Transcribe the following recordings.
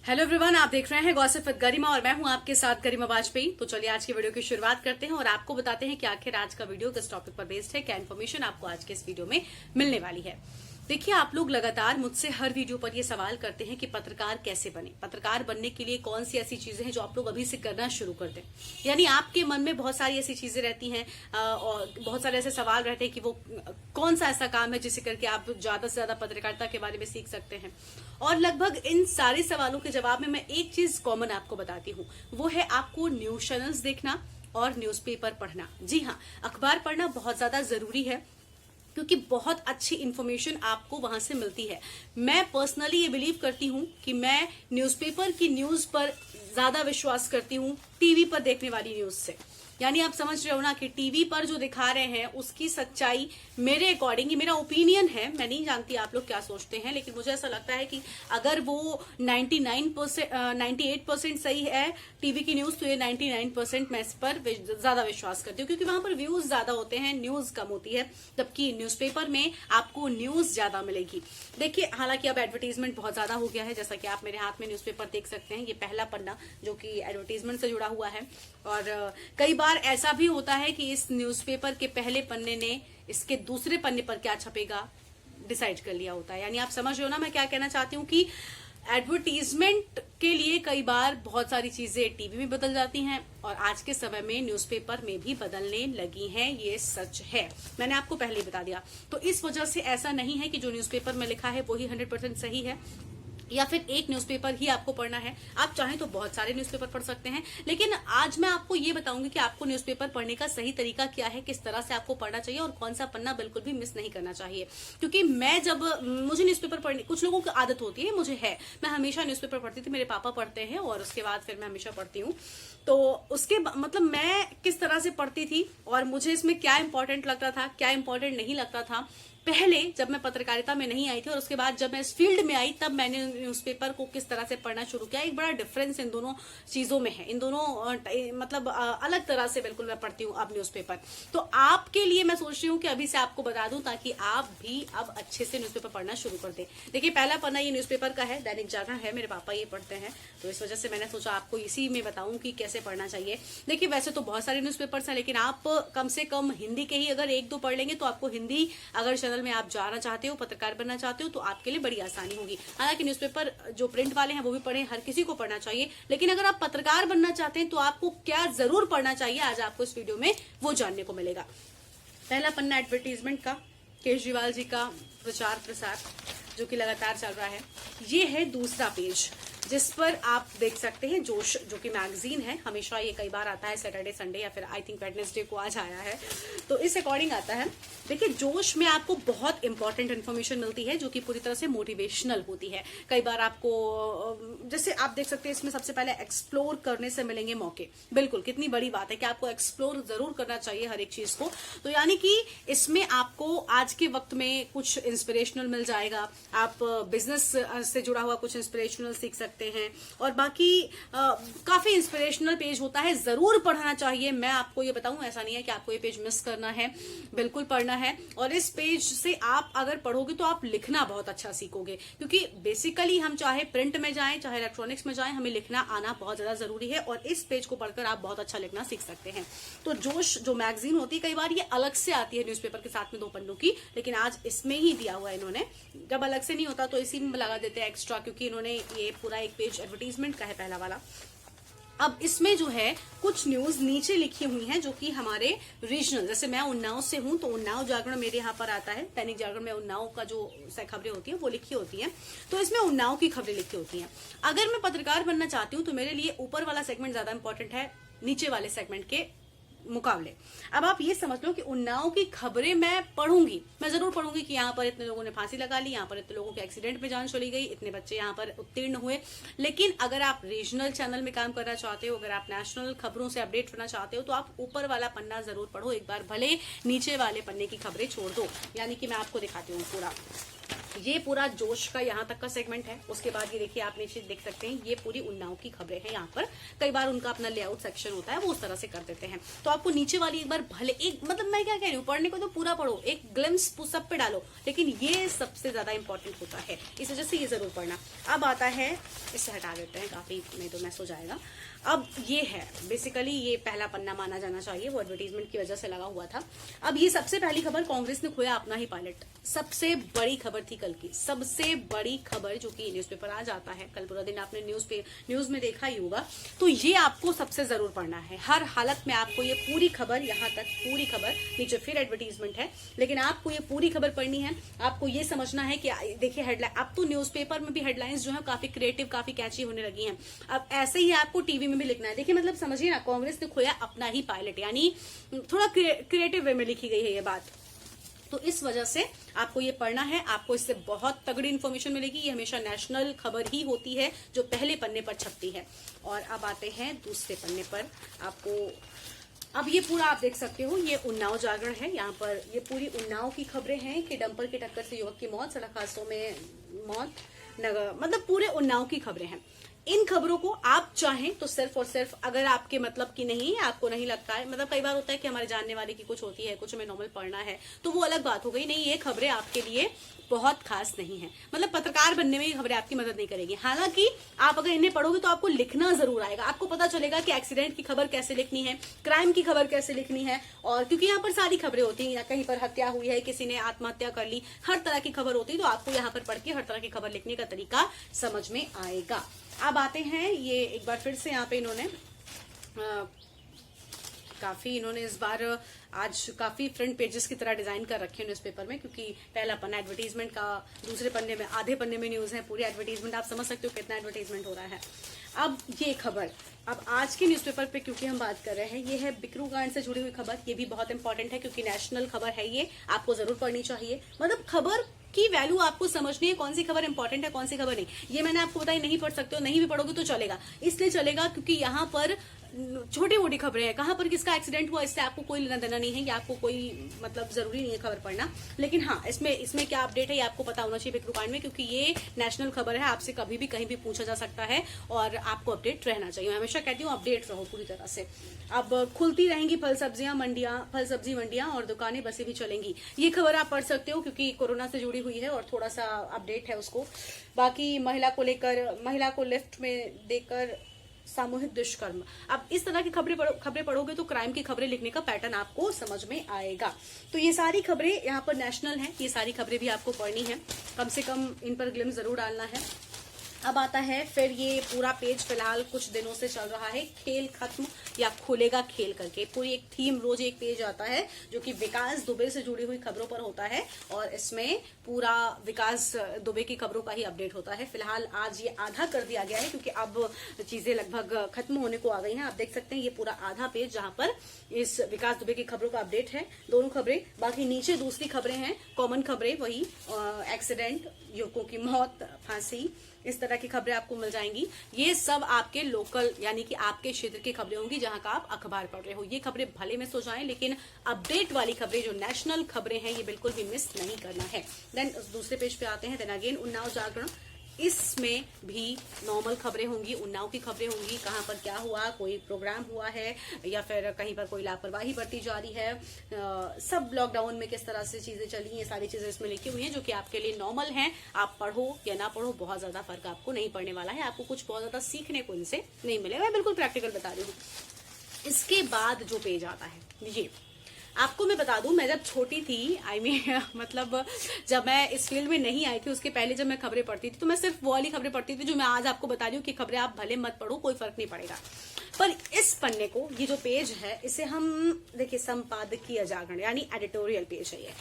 Hello everyone, आप देख रहे हैं गॉसिप विद गरिमा और मैं हूं आपके साथ गरिमा वाजपेयी। तो चलिए आज की वीडियो की शुरुआत करते हैं और आपको बताते हैं कि आखिर आज का वीडियो किस टॉपिक पर बेस्ड है, क्या इन्फॉर्मेशन आपको आज के इस वीडियो में मिलने वाली है। देखिए, आप लोग लगातार मुझसे हर वीडियो पर ये सवाल करते हैं कि पत्रकार कैसे बने, पत्रकार बनने के लिए कौन सी ऐसी चीजें हैं जो आप लोग अभी से करना शुरू कर दें। यानी आपके मन में बहुत सारी ऐसी चीजें रहती हैं और बहुत सारे ऐसे सवाल रहते हैं कि वो कौन सा ऐसा काम है जिसे करके आप ज्यादा से ज्यादा पत्रकारिता के बारे में सीख सकते हैं। और लगभग इन सारे सवालों के जवाब में मैं एक चीज कॉमन आपको बताती हूँ, वो है आपको न्यूज चैनल्स देखना और न्यूज़पेपर पढ़ना। जी हाँ, अखबार पढ़ना बहुत ज्यादा जरूरी है क्योंकि बहुत अच्छी इन्फॉर्मेशन आपको वहां से मिलती है। मैं पर्सनली ये बिलीव करती हूँ कि मैं न्यूज़पेपर की न्यूज पर ज्यादा विश्वास करती हूँ टीवी पर देखने वाली न्यूज से। यानी आप समझ रहे हो ना कि टीवी पर जो दिखा रहे हैं उसकी सच्चाई मेरे अकॉर्डिंग, ये मेरा ओपिनियन है, मैं नहीं जानती आप लोग क्या सोचते हैं, लेकिन मुझे ऐसा लगता है कि अगर वो 98% सही है टीवी की न्यूज, तो ये 99% मैं इस पर ज्यादा विश्वास करती हूँ क्योंकि वहां पर व्यूज ज्यादा होते हैं, न्यूज कम होती है, जबकि न्यूज़पेपर में आपको न्यूज ज्यादा मिलेगी। देखिए, हालांकि अब एडवर्टीजमेंट बहुत ज्यादा हो गया है, जैसा कि आप मेरे हाथ में न्यूज़पेपर देख सकते हैं, ये पहला पन्ना जो कि एडवर्टीजमेंट से जुड़ा हुआ है। और कई बार ऐसा भी होता है कि इस न्यूज़पेपर के पहले पन्ने ने इसके दूसरे पन्ने पर क्या छपेगा डिसाइड कर लिया होता है। यानी आप समझ रहे हो ना मैं क्या कहना चाहती हूँ कि एडवर्टीजमेंट के लिए कई बार बहुत सारी चीजें टीवी में बदल जाती हैं और आज के समय में न्यूज़पेपर में भी बदलने लगी हैं, ये सच है, मैंने आपको पहले ही बता दिया। तो इस वजह से ऐसा नहीं है कि जो न्यूज़पेपर में लिखा है वही 100% सही है या फिर एक न्यूज़पेपर ही आपको पढ़ना है। आप चाहें तो बहुत सारे न्यूज़पेपर पढ़ सकते हैं, लेकिन आज मैं आपको ये बताऊंगी कि आपको न्यूज़पेपर पढ़ने का सही तरीका क्या है, किस तरह से आपको पढ़ना चाहिए और कौन सा पन्ना बिल्कुल भी मिस नहीं करना चाहिए। क्योंकि मैं जब मुझे न्यूज़पेपर पढ़ने, कुछ लोगों की आदत होती है, मुझे है, मैं हमेशा न्यूज़पेपर पढ़ती थी, मेरे पापा पढ़ते हैं और उसके बाद फिर मैं हमेशा पढ़ती हूँ। तो उसके मतलब मैं किस तरह से पढ़ती थी और मुझे इसमें क्या इंपॉर्टेंट लगता था, क्या इंपॉर्टेंट नहीं लगता था पहले जब मैं पत्रकारिता में नहीं आई थी, और उसके बाद जब मैं इस फील्ड में आई तब मैंने न्यूज़पेपर को किस तरह से पढ़ना शुरू किया। एक बड़ा डिफरेंस इन दोनों चीजों में है, इन दोनों मतलब अलग तरह से बिल्कुल मैं पढ़ती हूँ अब न्यूज़पेपर। तो आपके लिए मैं सोच रही हूँ कि अभी से आपको बता दूं ताकि आप भी अब अच्छे से न्यूज़पेपर पढ़ना शुरू कर दें। देखिए, पहला पन्ना ये न्यूज़पेपर का है, दैनिक जागरण है, मेरे पापा ये पढ़ते हैं, तो इस वजह से मैंने सोचा आपको इसी में बताऊं कि कैसे पढ़ना चाहिए। देखिए, वैसे तो बहुत सारे न्यूज़पेपर्स हैं, लेकिन आप कम से कम हिंदी के ही अगर एक दो पढ़ लेंगे तो आपको हिंदी अगर चैनल में आप जाना चाहते हो, पत्रकार बनना चाहते हो, तो आपके लिए बड़ी आसानी होगी। हालांकि न्यूज़पेपर जो प्रिंट वाले हैं वो भी पढ़ें, हर किसी को पढ़ना चाहिए, लेकिन अगर आप पत्रकार बनना चाहते हैं तो आपको क्या जरूर पढ़ना चाहिए, आज आपको इस वीडियो में वो जानने को मिलेगा। पहला पन्ना एडवर्टीजमेंट का, केजरीवाल जी का प्रचार प्रसार जो कि लगातार चल रहा है। ये है दूसरा पेज जिस पर आप देख सकते हैं जोश, जो कि मैगजीन है, हमेशा ये कई बार आता है सैटरडे संडे या फिर आई थिंक वेडनेसडे को आज आया है, तो इस अकॉर्डिंग आता है। देखिए, जोश में आपको बहुत इंपॉर्टेंट इन्फॉर्मेशन मिलती है जो कि पूरी तरह से मोटिवेशनल होती है। कई बार आपको जैसे आप देख सकते हैं इसमें सबसे पहले एक्सप्लोर करने से मिलेंगे मौके। बिल्कुल, कितनी बड़ी बात है कि आपको एक्सप्लोर जरूर करना चाहिए हर एक चीज को। तो यानी कि इसमें आपको आज के वक्त में कुछ इंस्पिरेशनल मिल जाएगा, आप बिजनेस से जुड़ा हुआ कुछ इंस्पिरेशनल सीख सकते हैं और बाकी काफी इंस्पिरेशनल पेज होता है, जरूर पढ़ना चाहिए। मैं आपको ये बताऊं, ऐसा नहीं है कि आपको ये पेज मिस करना है, बिल्कुल पढ़ना है। और इस पेज से आप अगर पढ़ोगे तो आप लिखना बहुत अच्छा सीखोगे, क्योंकि बेसिकली हम चाहे प्रिंट में जाएं चाहे इलेक्ट्रॉनिक्स में जाएं, हमें लिखना आना बहुत ज्यादा जरूरी है और इस पेज को पढ़कर आप बहुत अच्छा लिखना सीख सकते हैं। तो जोश जो मैगजीन होती है, कई बार ये अलग से आती है न्यूज़पेपर के साथ में 2 पन्नों की, लेकिन आज इसमें ही दिया हुआ है इन्होंने। जब अलग से नहीं होता तो इसी में लगा देते हैं एक्स्ट्रा, क्योंकि इन्होंने ये पूरा एक पेज एडवर्टीजमेंट का है पहला वाला। अब इसमें जो है कुछ न्यूज नीचे लिखी हुई हैं जो कि हमारे रीजनल, जैसे मैं उन्नाव से हूं तो उन्नाव जागरण मेरे यहाँ पर आता है, दैनिक जागरण में उन्नाव का जो खबरें होती हैं वो लिखी होती हैं, तो इसमें उन्नाव की खबरें लिखी होती हैं। अगर मैं पत्रकार बनना चाहती हूँ तो मेरे लिए ऊपर वाला सेगमेंट ज्यादा इंपॉर्टेंट है नीचे वाले सेगमेंट के मुकाबले। अब आप ये समझ लो कि उन्नाव की खबरें मैं पढ़ूंगी, मैं जरूर पढ़ूंगी कि यहाँ पर इतने लोगों ने फांसी लगा ली, यहाँ पर इतने लोगों के एक्सीडेंट में जान चली गई, इतने बच्चे यहाँ पर उत्तीर्ण हुए। लेकिन अगर आप रीजनल चैनल में काम करना चाहते हो, अगर आप नेशनल खबरों से अपडेट होना चाहते हो, तो आप ऊपर वाला पन्ना जरूर पढ़ो एक बार, भले नीचे वाले पन्ने की खबरें छोड़ दो। यानी कि मैं आपको दिखाती हूँ पूरा, ये पूरा जोश का यहाँ तक का सेगमेंट है। उसके बाद ये देखिए, आप नीचे देख सकते हैं, ये पूरी उन्नाव की खबरें हैं। यहाँ पर कई बार उनका अपना लेआउट सेक्शन होता है, वो उस तरह से कर देते हैं। तो आपको नीचे वाली एक बार भले एक, मतलब मैं क्या कह रही हूँ, पढ़ने को तो पूरा पढ़ो, एक ग्लिम्स सब पे डालो, लेकिन ये सबसे ज्यादा इंपॉर्टेंट होता है, इस वजह से ये जरूर पढ़ना। अब आता है, इससे हटा देते हैं, काफी नहीं तो मैस हो जाएगा। अब ये है बेसिकली, ये पहला पन्ना माना जाना चाहिए, वो एडवर्टीजमेंट की वजह से लगा हुआ था। अब ये सबसे पहली खबर, कांग्रेस ने खोया अपना ही पायलट, सबसे बड़ी खबर थी कल की, सबसे बड़ी खबर जो कि न्यूज़पेपर आज आता है। कल पूरा दिन आपने न्यूज में देखा ही होगा, तो ये आपको सबसे जरूर पढ़ना है। हर हालत में आपको ये पूरी खबर, यहाँ तक पूरी खबर, नीचे फिर एडवर्टीजमेंट है, लेकिन आपको ये पूरी खबर पढ़नी है। आपको ये समझना है कि देखिए हेडलाइन, अब तो न्यूज़पेपर में भी हेडलाइंस जो है काफी क्रिएटिव, काफी कैची होने लगी हैं। अब ऐसे ही आपको टीवी में भी लिखना है। देखिए मतलब समझिए ना, कांग्रेस ने खोया अपना ही पायलट, यानी थोड़ा क्रिएटिव वे में लिखी गई है ये बात। तो इस वजह से आपको ये पढ़ना है, आपको इससे बहुत तगड़ी इन्फॉर्मेशन मिलेगी। ये हमेशा नेशनल खबर ही होती है जो पहले पन्ने पर छपती है। और अब आते हैं दूसरे पन्ने पर। आपको अब ये पूरा आप देख सकते हो, ये उन्नाव जागरण है। यहाँ पर ये पूरी उन्नाव की खबरें हैं कि डंपर की टक्कर से युवक की मौत, सड़क हादसों में मौत, नगर, मतलब पूरे उन्नाव की खबरें हैं। इन खबरों को आप चाहें तो सिर्फ और सिर्फ, अगर आपके मतलब की नहीं है, आपको नहीं लगता है, मतलब कई बार होता है कि हमारे जानने वाले की कुछ होती है, कुछ हमें नॉर्मल पढ़ना है, तो वो अलग बात हो गई। नहीं, ये खबरें आपके लिए बहुत खास नहीं है, मतलब पत्रकार बनने में ये खबरें आपकी मदद नहीं करेगी। हालांकि आप अगर इन्हें पढ़ोगे तो आपको लिखना जरूर आएगा, आपको पता चलेगा कि एक्सीडेंट की खबर कैसे लिखनी है, क्राइम की खबर कैसे लिखनी है, और क्योंकि यहाँ पर सारी खबरें होती हैं, या कहीं पर हत्या हुई है, किसी ने आत्महत्या कर ली, हर तरह की खबर होती है, तो आपको यहाँ पर पढ़ के हर तरह की खबर लिखने का तरीका समझ में आएगा। अब आते हैं, ये एक बार फिर से यहाँ पे इन्होंने काफी इस बार आज काफी फ्रंट पेजेस की तरह डिजाइन कर रखे हैं न्यूज़पेपर में, क्योंकि पहला पन्ना एडवर्टीजमेंट का, दूसरे पन्ने में, आधे पन्ने में न्यूज है, पूरी एडवर्टीजमेंट। आप समझ सकते हो कितना एडवर्टीजमेंट हो रहा है। अब ये खबर, अब आज के न्यूज़पेपर पे क्योंकि हम बात कर रहे हैं, ये है बिकरू कांड से जुड़ी हुई खबर। ये भी बहुत इंपॉर्टेंट है क्योंकि नेशनल खबर है, ये आपको जरूर पढ़नी चाहिए। मतलब खबर की वैल्यू आपको समझनी है, कौन सी खबर इंपॉर्टेंट है, कौन सी खबर नहीं। ये मैंने आपको बताया, नहीं पढ़ सकते हो, नहीं भी पढ़ोगे तो चलेगा, इसलिए चलेगा क्योंकि यहाँ पर छोटी मोटी खबरें हैं। कहां पर किसका एक्सीडेंट हुआ, इससे आपको कोई लेना देना नहीं है, ये आपको कोई मतलब जरूरी नहीं है खबर पढ़ना। लेकिन हाँ, इसमें क्या अपडेट है ये आपको पता होना चाहिए बिकरू कांड में, क्योंकि ये नेशनल खबर है, आपसे कभी भी कहीं भी पूछा जा सकता है और आपको अपडेट रहना चाहिए। मैं हमेशा कहती हूँ अपडेट रहो पूरी तरह से। अब खुलती रहेंगी फल सब्जी मंडियां और दुकानें, बसें भी चलेंगी। ये खबर आप पढ़ सकते हो क्योंकि कोरोना से जुड़ी हुई है और थोड़ा सा अपडेट है उसको। बाकी महिला को लिफ्ट में देकर सामूहिक दुष्कर्म। अब इस तरह की खबरें पढ़ोगे तो क्राइम की खबरें लिखने का पैटर्न आपको समझ में आएगा। तो ये सारी खबरें यहाँ पर नेशनल हैं, ये सारी खबरें भी आपको पढ़नी है, कम से कम इन पर ग्लिम्स जरूर डालना है। अब आता है फिर ये पूरा पेज, फिलहाल कुछ दिनों से चल रहा है, खेल खत्म या खुलेगा खेल करके। पूरी एक थीम, रोज एक पेज आता है जो कि विकास दुबे से जुड़ी हुई खबरों पर होता है और इसमें पूरा विकास दुबे की खबरों का ही अपडेट होता है। फिलहाल आज ये आधा कर दिया गया है क्योंकि अब चीजें लगभग खत्म होने को आ गई हैं। आप देख सकते हैं ये पूरा आधा पेज जहां पर इस विकास दुबे की खबरों का अपडेट है, दोनों खबरें। बाकी नीचे दूसरी खबरें हैं, कॉमन खबरें, वही एक्सीडेंट, युवकों की मौत, फांसी, इस तरह की खबरें आपको मिल जाएंगी। ये सब आपके लोकल यानी कि आपके क्षेत्र की खबरें होंगी जहां का आप अखबार पढ़ रहे हो। ये खबरें भले मिस हो जाएं, लेकिन अपडेट वाली खबरें जो नेशनल खबरें हैं ये बिल्कुल भी मिस नहीं करना है। देन दूसरे पेज पे आते हैं, देन अगेन उन्नाव जागरण। इसमें भी नॉर्मल खबरें होंगी, उन्नाव की खबरें होंगी, कहां पर क्या हुआ, कोई प्रोग्राम हुआ है या फिर कहीं पर कोई लापरवाही बरती जा रही है, सब लॉकडाउन में किस तरह से चीजें चली, ये सारी चीजें इसमें लिखी हुई हैं जो कि आपके लिए नॉर्मल हैं। आप पढ़ो या ना पढ़ो, बहुत ज्यादा फर्क आपको नहीं पड़ने वाला है, आपको कुछ बहुत ज्यादा सीखने को इनसे नहीं मिलेगा। मैं बिल्कुल प्रैक्टिकल बता रही हूँ। इसके बाद जो पेज आता है, ये आपको मैं बता दूं, मैं जब छोटी थी, मतलब जब मैं इस फील्ड में नहीं आई थी, उसके पहले जब मैं खबरें पढ़ती थी तो मैं सिर्फ वो वाली खबरें पढ़ती थी जो मैं आज आपको बता रही हूँ कि खबरें आप भले मत पढ़ो, कोई फर्क नहीं पड़ेगा। पर इस पन्ने को, ये जो पेज है, इसे हम देखिए संपादकीय जागरण यानी एडिटोरियल पेज है ये।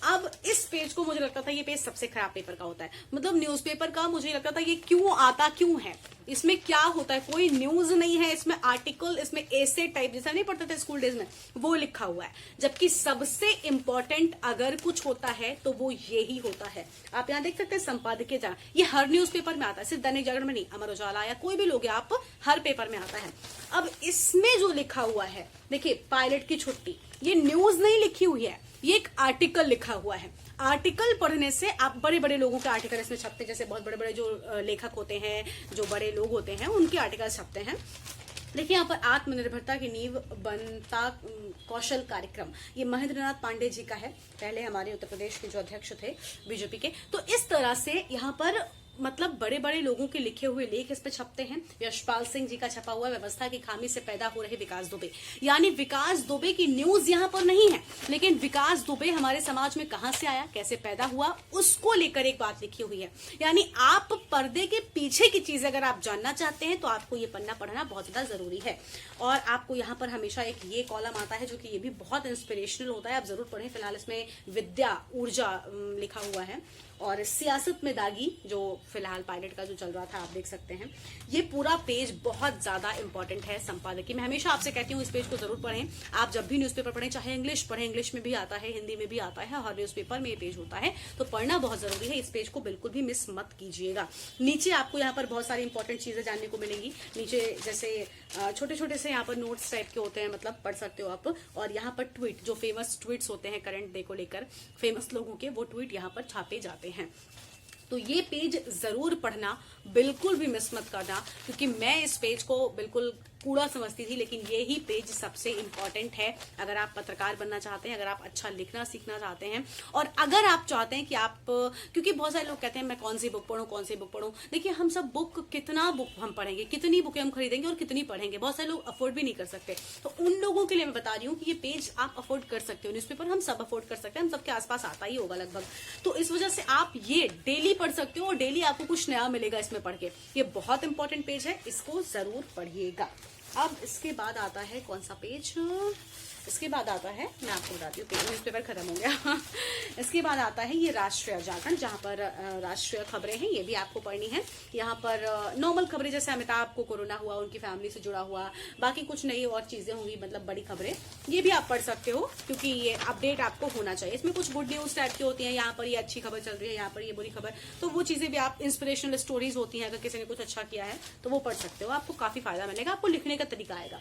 अब इस पेज को मुझे लगता था ये पेज सबसे खराब पेपर का होता है, मतलब न्यूज़पेपर का मुझे लगता था ये क्यों आता क्यों है, इसमें क्या होता है, कोई न्यूज नहीं है इसमें, आर्टिकल, इसमें ऐसे टाइप जैसा नहीं पढ़ते थे स्कूल डेज में वो लिखा हुआ है। जबकि सबसे इंपॉर्टेंट अगर कुछ होता है तो वो यही होता है। आप यहाँ देख सकते हैं संपादकीय जागरण, ये हर न्यूज़पेपर में आता है, सिर्फ दैनिक जागरण में नहीं, अमर उजाला या कोई भी लोग आप हर पेपर में आता है। अब इसमें जो लिखा हुआ है, देखिए पायलट की छुट्टी, ये न्यूज नहीं लिखी हुई है, ये एक आर्टिकल लिखा हुआ है। आर्टिकल पढ़ने से आप बड़े बड़े लोगों के आर्टिकल इसमें छपते हैं, जैसे बहुत बड़े बड़े जो लेखक होते हैं, जो बड़े लोग होते हैं, उनके आर्टिकल छपते हैं। देखिए यहाँ पर आत्मनिर्भरता की नींव बनता कौशल कार्यक्रम, ये महेंद्रनाथ पांडे जी का है, पहले हमारे उत्तर प्रदेश के जो अध्यक्ष थे बीजेपी के। तो इस तरह से यहाँ पर मतलब बड़े बड़े लोगों के लिखे हुए लेख इस पे छपते हैं। यशपाल सिंह जी का छपा हुआ व्यवस्था की खामी से पैदा हो रहे विकास दुबे, यानी विकास दुबे की न्यूज यहाँ पर नहीं है, लेकिन विकास दुबे हमारे समाज में कहां से आया, कैसे पैदा हुआ, उसको लेकर एक बात लिखी हुई है। यानी आप पर्दे के पीछे की चीज अगर आप जानना चाहते हैं तो आपको ये पन्ना पढ़ना बहुत ज्यादा जरूरी है। और आपको यहाँ पर हमेशा एक ये कॉलम आता है जो कि ये भी बहुत इंस्पिरेशनल होता है, आप जरूर पढ़ें। फिलहाल इसमें विद्या ऊर्जा लिखा हुआ है, और सियासत में दागी जो फिलहाल पायलट का जो चल रहा था आप देख सकते हैं। ये पूरा पेज बहुत ज्यादा इंपॉर्टेंट है संपादकीय। मैं हमेशा आपसे कहती हूँ इस पेज को जरूर पढ़ें। आप जब भी न्यूज़पेपर पढ़ें, चाहे इंग्लिश पढ़ें, इंग्लिश में भी आता है, हिंदी में भी आता है, हर न्यूज़पेपर में ये पेज होता है, तो पढ़ना बहुत जरूरी है। इस पेज को बिल्कुल भी मिस मत कीजिएगा। नीचे आपको यहाँ पर बहुत सारी इंपॉर्टेंट चीजें जानने को मिलेंगी। नीचे जैसे छोटे छोटे से यहाँ पर नोट्स टाइप के होते हैं, मतलब पढ़ सकते हो आप। और यहाँ पर ट्वीट, जो फेमस ट्वीट्स होते हैं करंट डे को लेकर फेमस लोगों के, वो ट्वीट यहाँ पर छापे जाते हैं। तो ये पेज जरूर पढ़ना, बिल्कुल भी मिस मत करना, क्योंकि मैं इस पेज को बिल्कुल कूड़ा समझती थी, लेकिन ये ही पेज सबसे इंपॉर्टेंट है अगर आप पत्रकार बनना चाहते हैं, अगर आप अच्छा लिखना सीखना चाहते हैं, और अगर आप चाहते हैं कि आप, क्योंकि बहुत सारे लोग कहते हैं मैं कौन सी बुक पढ़ूं, कौन सी बुक पढ़ूं। देखिए हम सब कितना बुक हम पढ़ेंगे, कितनी बुकें हम खरीदेंगे और कितनी पढ़ेंगे, बहुत सारे लोग अफोर्ड भी नहीं कर सकते। तो उन लोगों के लिए मैं बता रही हूँ कि ये पेज आप अफोर्ड कर सकते हो। न्यूज़पेपर हम सब अफोर्ड कर सकते हैं, हम सबके आसपास आता ही होगा लगभग। तो इस वजह से आप ये डेली पढ़ सकते हो और डेली आपको कुछ नया मिलेगा इसमें पढ़ के। ये बहुत इंपॉर्टेंट पेज है, इसको जरूर पढ़िएगा। अब इसके बाद आता है कौन सा पेज, इसके बाद आता है, मैं आपको बताती हूँ, न्यूज़पेपर खत्म हो गया। इसके बाद आता है ये राष्ट्रीय जागरण, जहाँ पर राष्ट्रीय खबरें हैं, ये भी आपको पढ़नी है। यहाँ पर नॉर्मल खबरें, जैसे अमिताभ को कोरोना हुआ, उनकी फैमिली से जुड़ा हुआ, बाकी कुछ नई और चीजें होंगी, मतलब बड़ी खबरें, ये भी आप पढ़ सकते हो, क्योंकि ये अपडेट आपको होना चाहिए। इसमें कुछ गुड न्यूज टाइप की होती है, यहाँ पर ये अच्छी खबर चल रही है, यहाँ पर ये बुरी खबर, तो वो चीजें भी आप, इंस्पिरेशनल स्टोरीज होती हैं, अगर किसी ने कुछ अच्छा किया है तो वो पढ़ सकते हो, आपको काफी फायदा मिलेगा, आपको लिखने का तरीका आएगा।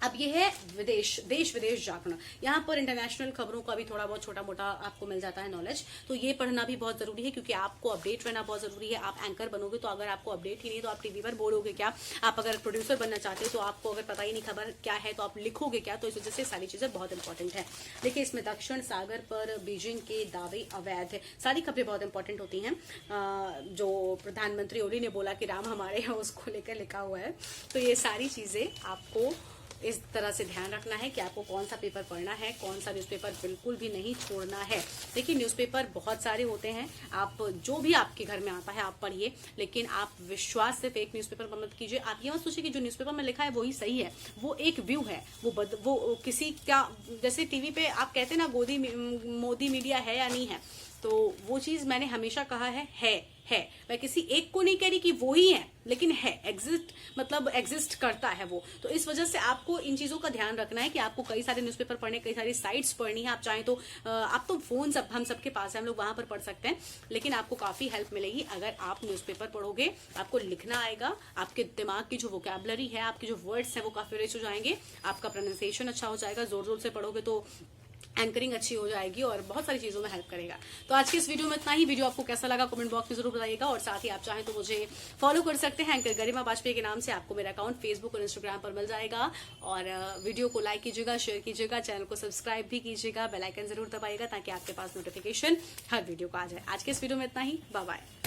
अब ये है देश विदेश जागरण, यहाँ पर इंटरनेशनल खबरों का भी थोड़ा बहुत छोटा मोटा आपको मिल जाता है नॉलेज। तो ये पढ़ना भी बहुत जरूरी है, क्योंकि आपको अपडेट रहना बहुत जरूरी है। आप एंकर बनोगे तो अगर आपको अपडेट ही नहीं तो आप टीवी पर बोलोगे क्या, आप अगर प्रोड्यूसर बनना चाहते हो तो आपको अगर पता ही नहीं खबर क्या है तो आप लिखोगे क्या। तो इस वजह से सारी चीजें बहुत इंपॉर्टेंट है। देखिए इसमें दक्षिण सागर पर बीजिंग के दावे अवैध है, सारी खबरें बहुत इंपॉर्टेंट होती हैं। जो प्रधानमंत्री ओली ने बोला कि राम हमारे हैं, उसको लेकर लिखा हुआ है। तो ये सारी चीजें आपको इस तरह से ध्यान रखना है कि आपको कौन सा पेपर पढ़ना है, कौन सा न्यूज़पेपर बिल्कुल भी नहीं छोड़ना है। देखिए न्यूज़पेपर बहुत सारे होते हैं, आप जो भी आपके घर में आता है आप पढ़िए, लेकिन आप विश्वास से फेक न्यूज़पेपर पर मत कीजिए। आप ये मत सोचिए कि जो न्यूज़पेपर में लिखा है वही सही है, वो एक व्यू है, वो किसी का, जैसे टीवी पे आप कहते हैं ना मोदी मीडिया है या नहीं है, तो वो चीज मैंने हमेशा कहा है। मैं किसी एक को नहीं कह रही कि वो ही है, लेकिन है, एग्जिस्ट करता है वो। तो इस वजह से आपको इन चीजों का ध्यान रखना है कि आपको कई सारे न्यूज़पेपर पढ़ने, कई सारी साइट्स पढ़नी है। आप चाहें तो आप तो फोन हम सबके पास है, हम लोग वहां पर पढ़ सकते हैं, लेकिन आपको काफी हेल्प मिलेगी अगर आप न्यूज़पेपर पढ़ोगे। आपको लिखना आएगा, आपके दिमाग की जो वोकैबुलरी है, आपके जो वर्ड्स है वो काफी रिच हो जाएंगे, आपका प्रोनाउंसिएशन अच्छा हो जाएगा। जोर जोर से पढ़ोगे तो एंकरिंग अच्छी हो जाएगी और बहुत सारी चीजों में हेल्प करेगा। तो आज की इस वीडियो में इतना ही। वीडियो आपको कैसा लगा कमेंट बॉक्स में जरूर बताइएगा, और साथ ही आप चाहें तो मुझे फॉलो कर सकते हैं एंकर गरिमा बाजपेयी के नाम से। आपको मेरा अकाउंट फेसबुक और इंस्टाग्राम पर मिल जाएगा। और वीडियो को लाइक कीजिएगा, शेयर कीजिएगा, चैनल को सब्सक्राइब भी कीजिएगा, बेल आइकन जरूर दबाइएगा ताकि आपके पास नोटिफिकेशन हर वीडियो का आ जाए। आज के इस वीडियो में इतना ही, बाय बाय।